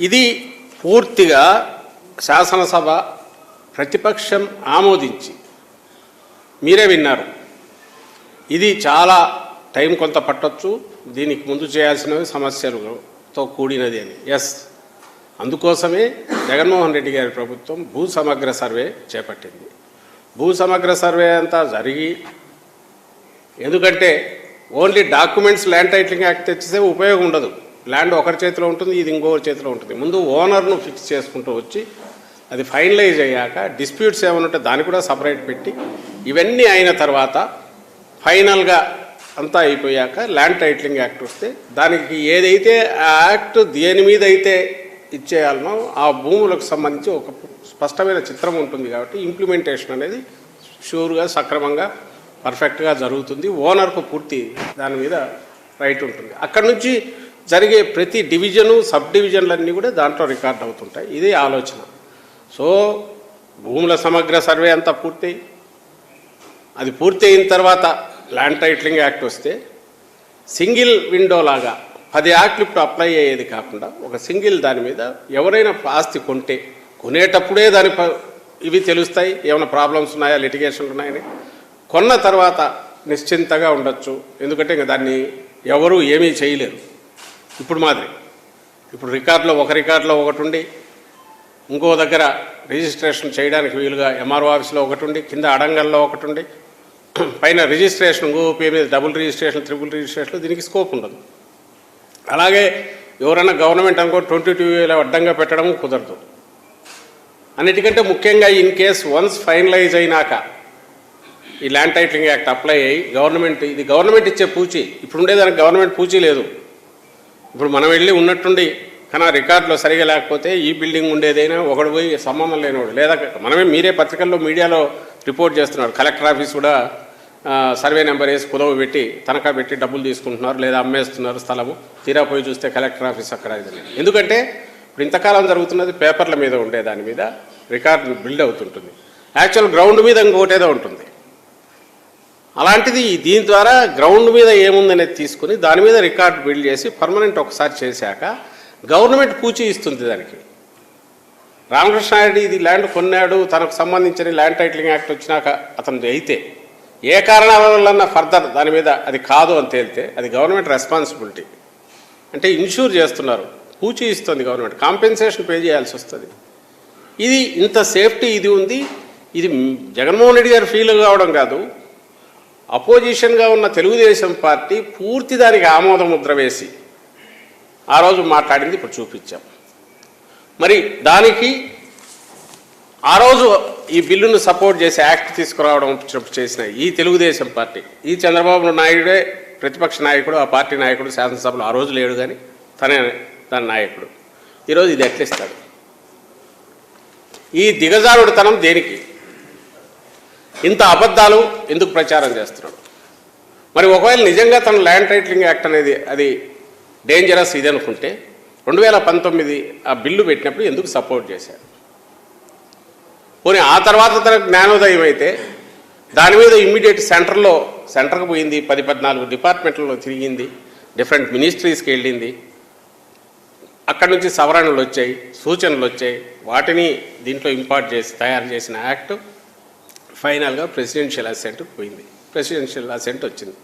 ఇది పూర్తిగా శాసనసభ ప్రతిపక్షం ఆమోదించి, మీరే విన్నారు, ఇది చాలా టైం కొంత పట్టొచ్చు, దీనికి ముందు చేయాల్సినవి సమస్యలతో కూడినది అని. ఎస్, అందుకోసమే జగన్మోహన్ రెడ్డి గారి ప్రభుత్వం భూ సమగ్ర సర్వే చేపట్టింది. భూ సమగ్ర సర్వే అంతా జరిగి, ఎందుకంటే only documents land titling act తెచ్చితే ఉపయోగం ఉండదు. ల్యాండ్ ఒకరి చేతిలో ఉంటుంది, ఇది ఇంకొకరి చేతిలో ఉంటుంది. ముందు ఓనర్ను ఫిక్స్ చేసుకుంటూ వచ్చి అది ఫైనలైజ్ అయ్యాక డిస్ప్యూట్స్ ఏమైనా ఉంటే దాన్ని కూడా సపరేట్ పెట్టి ఇవన్నీ అయిన తర్వాత ఫైనల్గా అంతా అయిపోయాక ల్యాండ్ టైటిలింగ్ యాక్ట్ వస్తే దానికి ఏదైతే ఆ యాక్ట్ దేని మీద అయితే ఇచ్చేయాలనో ఆ భూములకు సంబంధించి ఒక స్పష్టమైన చిత్రం ఉంటుంది. కాబట్టి ఇంప్లిమెంటేషన్ అనేది షూర్గా సక్రమంగా పర్ఫెక్ట్గా జరుగుతుంది. ఓనర్కు పూర్తి దాని మీద రైట్ ఉంటుంది. అక్కడి నుంచి జరిగే ప్రతి డివిజను, సబ్ డివిజన్లన్నీ కూడా దాంట్లో రికార్డ్ అవుతుంటాయి. ఇదే ఆలోచన. సో భూముల సమగ్ర సర్వే అంతా పూర్తయి, అది పూర్తి అయిన తర్వాత ల్యాండ్ టైటిలింగ్ యాక్ట్ వస్తే సింగిల్ విండో లాగా 10 యాక్ట్లు ఇప్పుడు అప్లై అయ్యేది కాకుండా ఒక సింగిల్ దాని మీద ఎవరైనా ఆస్తి కొంటే కొనేటప్పుడే దాని ఇవి తెలుస్తాయి, ఏమైనా ప్రాబ్లమ్స్ ఉన్నాయా, లిటిగేషన్లు ఉన్నాయని. కొన్న తర్వాత నిశ్చింతగా ఉండొచ్చు, ఎందుకంటే ఇంకా దాన్ని ఎవరు ఏమీ చేయలేరు. ఇప్పుడు మాదిరి ఇప్పుడు ఒక రికార్డులో ఒకటి ఉండి, ఇంకో దగ్గర రిజిస్ట్రేషన్ చేయడానికి వీలుగా ఎంఆర్ఓ ఆఫీస్లో ఒకటి ఉండి, కింద అడంగల్లో ఒకటి ఉండి, పైన రిజిస్ట్రేషన్ ఇంకో పేరు మీద డబుల్ రిజిస్ట్రేషన్, ట్రిపుల్ రిజిస్ట్రేషన్, దీనికి స్కోప్ ఉండదు. అలాగే ఎవరైనా గవర్నమెంట్ అనుకో 22 అడ్డంగా పెట్టడం కుదరదు. అన్నిటికంటే ముఖ్యంగా ఇన్ కేస్ వన్స్ ఫైనలైజ్ అయినాక ఈ ల్యాండ్ టైటిలింగ్ యాక్ట్ అప్లై అయ్యి ఇది గవర్నమెంట్ ఇచ్చే పూచి, ఇప్పుడు ఉండేదానికి గవర్నమెంట్ పూచి లేదు. ఇప్పుడు మనం వెళ్ళి ఉన్నట్టుండి కానీ రికార్డులో సరిగా లేకపోతే ఈ బిల్డింగ్ ఉండేదైనా ఒకడు పోయి సంబంధం లేనివాడు, లేదా మీరే పత్రికల్లో మీడియాలో రిపోర్ట్ చేస్తున్నారు, కలెక్టర్ ఆఫీస్ కూడా సర్వే నెంబర్ వేసి కుదవ పెట్టి తనఖా పెట్టి డబ్బులు తీసుకుంటున్నారు, లేదా అమ్మేస్తున్నారు స్థలము. తీరా పోయి చూస్తే కలెక్టర్ ఆఫీస్ అక్కడ ఇది. ఎందుకంటే ఇప్పుడు ఇంతకాలం జరుగుతున్నది పేపర్ల మీద ఉండే దాని మీద రికార్డు బిల్డ్ అవుతుంటుంది, యాక్చువల్ గ్రౌండ్ మీద ఇంకోటేదో ఉంటుంది. అలాంటిది దీని ద్వారా గ్రౌండ్ మీద ఏముందనేది తీసుకుని దాని మీద రికార్డు బిల్డ్ చేసి పర్మనెంట్ ఒకసారి చేశాక గవర్నమెంట్ పూచి ఇస్తుంది దానికి. రామకృష్ణారెడ్డి ఇది ల్యాండ్ కొన్నాడు, తనకు సంబంధించిన ల్యాండ్ టైటిలింగ్ యాక్ట్ వచ్చినాక అతను అయితే ఏ కారణాల వల్ల ఫర్దర్ దాని మీద అది కాదు అని తేలితే అది గవర్నమెంట్ రెస్పాన్సిబిలిటీ. అంటే ఇన్ష్యూర్ చేస్తున్నారు, పూచి ఇస్తుంది గవర్నమెంట్, కాంపెన్సేషన్ పే చేయాల్సి వస్తుంది. ఇది ఇంత సేఫ్టీ ఇది ఉంది. ఇది జగన్మోహన్ రెడ్డి గారు ఫీల్ కావడం కాదు, అపోజిషన్గా ఉన్న తెలుగుదేశం పార్టీ పూర్తి దానికి ఆమోద ముద్ర వేసి ఆ రోజు మాట్లాడింది ఇప్పుడు చూపించాం. మరి దానికి ఆ రోజు ఈ బిల్లును సపోర్ట్ చేసి యాక్ట్ తీసుకురావడం చేసిన ఈ తెలుగుదేశం పార్టీ, ఈ చంద్రబాబు నాయుడే ప్రతిపక్ష నాయకుడు, ఆ పార్టీ నాయకుడు, శాసనసభలో ఆ రోజు లేడు కానీ తనే దాని నాయకుడు. ఈరోజు ఇది ఎట్లిస్తాడు? ఈ దిగజారుడుతనం దేనికి? ఇంత అబద్ధాలు ఎందుకు ప్రచారం చేస్తున్నాడు? మరి ఒకవేళ నిజంగా తన ల్యాండ్ టైటిలింగ్ యాక్ట్ అనేది అది డేంజరస్ ఇది అనుకుంటే 2019 ఆ బిల్లు పెట్టినప్పుడు ఎందుకు సపోర్ట్ చేశారు? పోనీ ఆ తర్వాత తనకు జ్ఞానోదయం అయితే దాని మీద ఇమ్మీడియట్ సెంటర్కి పోయింది, 10-14 డిపార్ట్మెంట్లలో తిరిగింది, డిఫరెంట్ మినిస్ట్రీస్కి వెళ్ళింది, అక్కడి నుంచి సవరణలు వచ్చాయి, సూచనలు వచ్చాయి, వాటిని దీంట్లో ఇంపార్ట్ చేసి తయారు చేసిన యాక్ట్ ఫైనల్గా ప్రెసిడెన్షియల్ అసెంట్కి పోయింది. ప్రెసిడెన్షియల్ అసెంట్ వచ్చింది.